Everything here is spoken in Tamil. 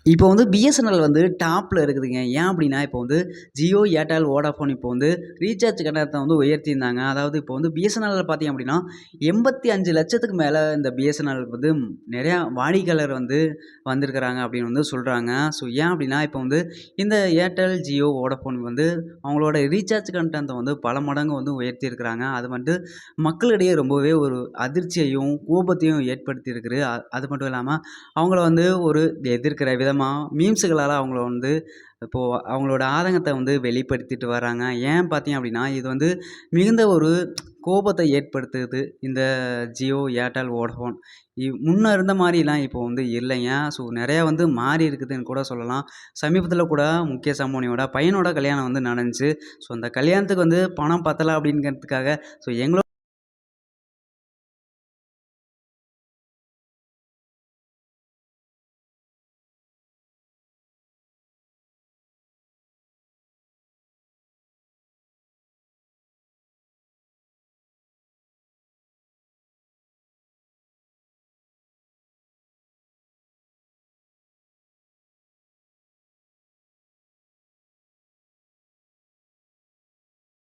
இப்போ வந்து பிஎஸ்என்எல் வந்து டாப்ல இருக்குதுங்க. ஏன் அப்டின்னா, இப்போ வந்து ஜியோ, ஏர்டெல், வோடாஃபோன் இப்போ வந்து ரீசார்ஜ் கட்டணத்த வந்து உயர்த்தியிருந்தாங்க. அதாவது இப்போ வந்து பிஎஸ்என்எல்ல பார்த்தீங்க அப்டின்னா, 85,00,000க்கு மேல இந்த பிஎஸ்என்எல்க்கு வந்து நெறையா வாடிக்கையாளர் வந்து வந்திருக்கிறாங்க அப்டின்னு வந்து சொல்றாங்க. ஸோ ஏன் அப்டின்னா, இப்போ வந்து இந்த ஏர்டெல், ஜியோ, வோடாஃபோன் வந்து அவங்களோட ரீசார்ஜ் கட்டணத்த வந்து பல மடங்கு வந்து உயர்த்தியிருக்கிறாங்க. அது வந்து மக்களிடையே ரொம்பவே ஒரு அதிர்ச்சியையும், கோபத்தையும் ஏற்படுத்தியிருக்குது. அது மட்டும் இல்லாம அவங்கள வந்து ஒரு எதிர்க்கிற விதமா மீம்ஸுகளால அவங்கள வந்து இப்போ அவங்களோட ஆதங்கத்த வந்து வெளிப்படுத்திட்டு வராங்க. ஏன் பார்த்தீங்க அப்டின்னா, இது வந்து மிகுந்த ஒரு கோபத்த ஏற்படுத்துது. இந்த ஜியோ, ஏர்டெல், வோடஃபோன் முன்ன இருந்த மாரிலாம் இப்போ வந்து இல்லைங்க. ஸோ நெறையா வந்து மாறி இருக்குதுன்னு கூட சொல்லலாம். சமீபத்தில கூட முகேஷ் அம்பானியோட பையனோட கல்யாணம் வந்து நடந்துச்சு. ஸோ அந்த கல்யாணத்துக்கு வந்து பணம் பத்தல அப்டிங்கிறதுக்காக ஸோ எங்களோட